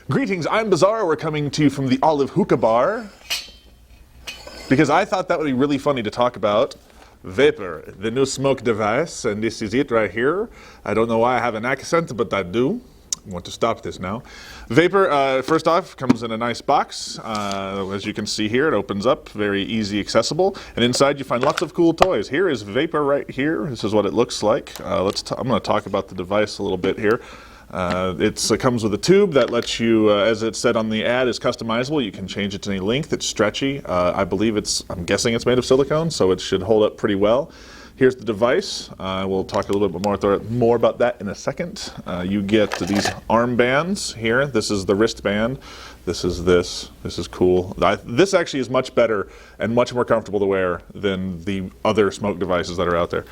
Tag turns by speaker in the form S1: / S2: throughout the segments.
S1: Greetings, I'm Bizarre. We're coming to you from the Olive Hookah Bar because I thought that would be really funny to talk about Vapr, the new smoke device, and this is it right here. I don't know why I have an accent, but I do. I want to stop this now. Vapr, first off, comes in a nice box. As you can see here, it opens up, very easy accessible, and inside you find lots of cool toys. Here is Vapr right here. This is what it looks like. I'm going to talk about the device a little bit here. It comes with a tube that lets you, as it said on the ad, is customizable. You can change it to any length. It's stretchy. I'm guessing it's made of silicone, so it should hold up pretty well. Here's the device. We'll talk a little bit more about that in a second. You get these armbands here. This is the wristband. This is cool. This actually is much better and much more comfortable to wear than the other smoke devices that are out there.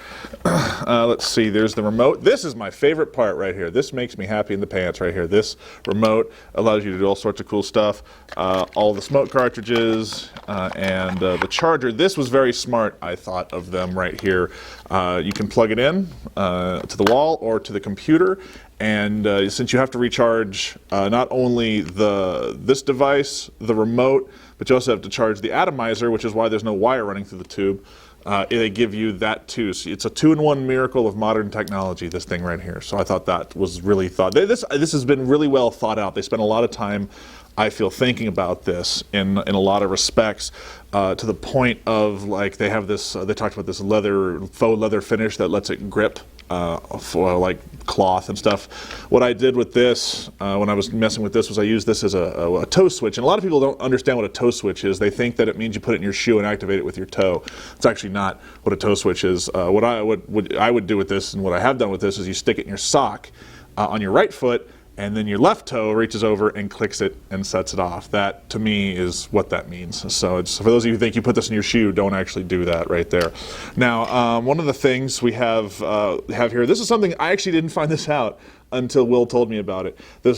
S1: Let's see, there's the remote. This is my favorite part right here. This makes me happy in the pants right here. This remote allows you to do all sorts of cool stuff. All the smoke cartridges and the charger. This was very smart, I thought, of them right here. You can plug it in to the wall or to the computer. And since you have to recharge not only this device, the remote, but you also have to charge the atomizer, which is why there's no wire running through the tube. They give you that too. So it's a two-in-one miracle of modern technology, this thing right here. So I thought that was really thought. This has been really well thought out. They spent a lot of time, I feel, thinking about this in a lot of respects, to the point of, like, they have this. They talked about this faux leather finish that lets it grip. For like cloth and stuff. What I did with this, when I was messing with this, was I used this as a toe switch. And a lot of people don't understand what a toe switch is. They think that it means you put it in your shoe and activate it with your toe. It's actually not what a toe switch is. What I would do with this, and what I have done with this, is you stick it in your sock on your right foot, and then your left toe reaches over and clicks it and sets it off. That, to me, is what that means. So it's, for those of you who think you put this in your shoe, don't actually do that right there. Now, one of the things we have here, this is something, I actually didn't find this out until Will told me about it. The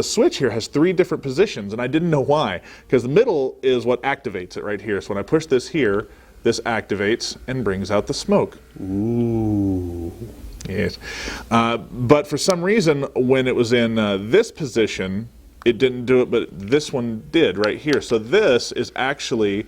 S1: switch here has 3 different positions, and I didn't know why, because the middle is what activates it right here. So when I push this here, this activates and brings out the smoke. Ooh. Yes. But for some reason, when it was in this position, it didn't do it, but this one did right here. So this is actually,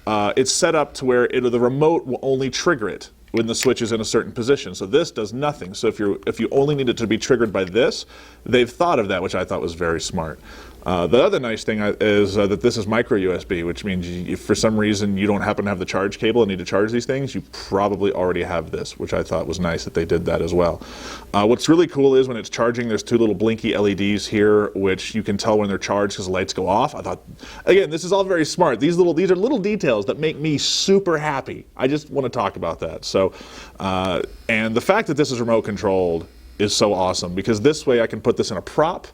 S1: it's set up to where the remote will only trigger it when the switch is in a certain position. So this does nothing. So if you only need it to be triggered by this, they've thought of that, which I thought was very smart. The other nice thing is that this is micro USB, which means if for some reason you don't happen to have the charge cable and need to charge these things, you probably already have this, which I thought was nice that they did that as well. What's really cool is when it's charging, there's 2 little blinky LEDs here, which you can tell when they're charged because the lights go off. I thought, again, this is all very smart. These are little details that make me super happy. I just want to talk about that. So, and the fact that this is remote controlled is so awesome, because this way I can put this in a prop.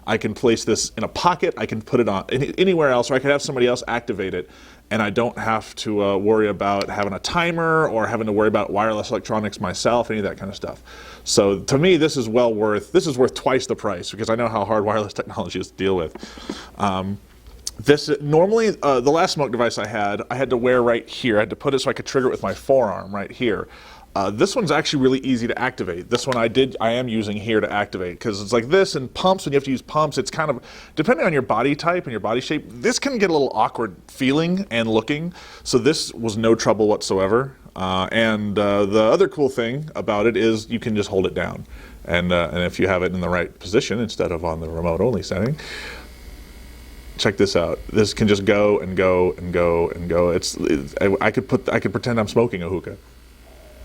S1: I can place this in a pocket, I can put it on anywhere else, or I can have somebody else activate it, and I don't have to worry about having a timer or having to worry about wireless electronics myself, any of that kind of stuff. So to me, this is worth twice the price, because I know how hard wireless technology is to deal with. Normally, the last smoke device I had to wear right here. I had to put it so I could trigger it with my forearm right here. This one's actually really easy to activate. This one I am using here to activate, because it's like this, and pumps, when you have to use pumps, it's kind of, depending on your body type and your body shape, this can get a little awkward feeling and looking. So this was no trouble whatsoever. And the other cool thing about it is you can just hold it down. And if you have it in the right position instead of on the remote only setting, check this out. This can just go and go and go and go. I could pretend I'm smoking a hookah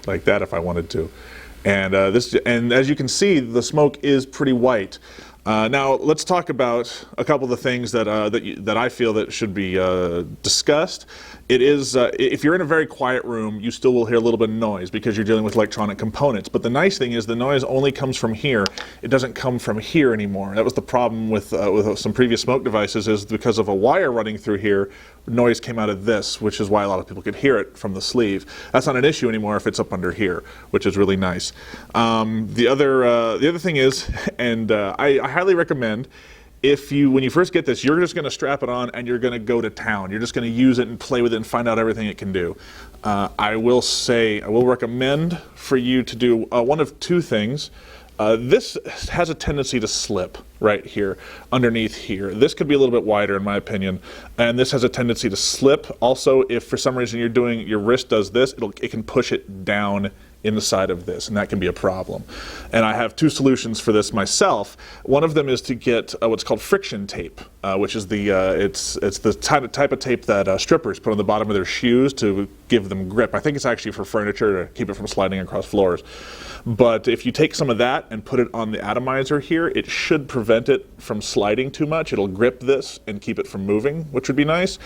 S1: like that if I wanted to. And and as you can see, the smoke is pretty white. Now let's talk about a couple of the things that I feel that should be discussed. It is, if you're in a very quiet room, you still will hear a little bit of noise because you're dealing with electronic components. But the nice thing is the noise only comes from here. It doesn't come from here anymore. That was the problem with some previous smoke devices, is because of a wire running through here, noise came out of this, which is why a lot of people could hear it from the sleeve. That's not an issue anymore if it's up under here, which is really nice. The other thing is, and I highly recommend, when you first get this, you're just going to strap it on and you're going to go to town. You're just going to use it and play with it and find out everything it can do. I will recommend for you to do one of 2 things. This has a tendency to slip right here, underneath here. This could be a little bit wider in my opinion, and this has a tendency to slip. Also, if for some reason your wrist does this, it can push it down inside of this, and that can be a problem. And I have two solutions for this myself. One of them is to get what's called friction tape, which is it's the type of tape that strippers put on the bottom of their shoes to give them grip. I think it's actually for furniture to keep it from sliding across floors. But if you take some of that and put it on the atomizer here, it should prevent it from sliding too much. It'll grip this and keep it from moving, which would be nice.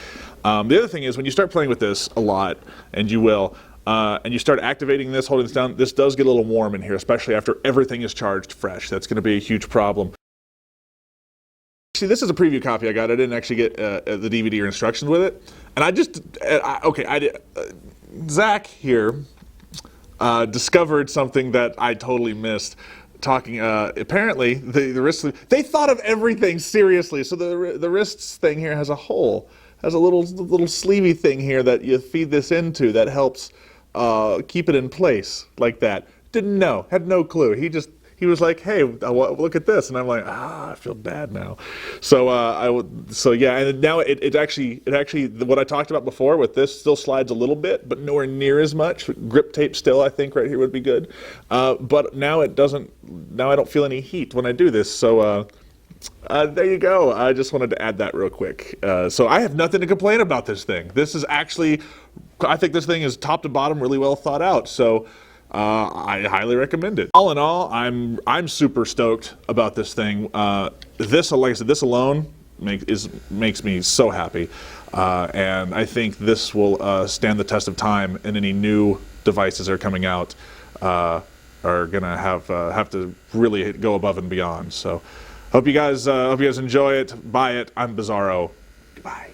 S1: The other thing is when you start playing with this a lot, and you will, and you start activating this, holding this down, this does get a little warm in here, especially after everything is charged fresh. That's going to be a huge problem. See, this is a preview copy I got. I didn't actually get the DVD or instructions with it. And I just, Zach here discovered something that I totally missed. Talking, apparently, the wrist, they thought of everything seriously. So the wrists thing here has a hole, has a little sleevey thing here that you feed this into that helps keep it in place like that. Didn't know, had no clue. He was like, hey, look at this, and I'm like, I feel bad now. So yeah, and now it actually what I talked about before with this still slides a little bit, but nowhere near as much. Grip tape still, I think, right here would be good. But now it doesn't. Now I don't feel any heat when I do this. So there you go. I just wanted to add that real quick. So I have nothing to complain about this thing. This is actually, I think this thing is top to bottom really well thought out. So. I highly recommend it. All in all, I'm super stoked about this thing. This, like I said, this alone makes me so happy, and I think this will stand the test of time. And any new devices that are coming out are gonna have to really go above and beyond. So, hope you guys enjoy it. Buy it. I'm Bizarro. Goodbye.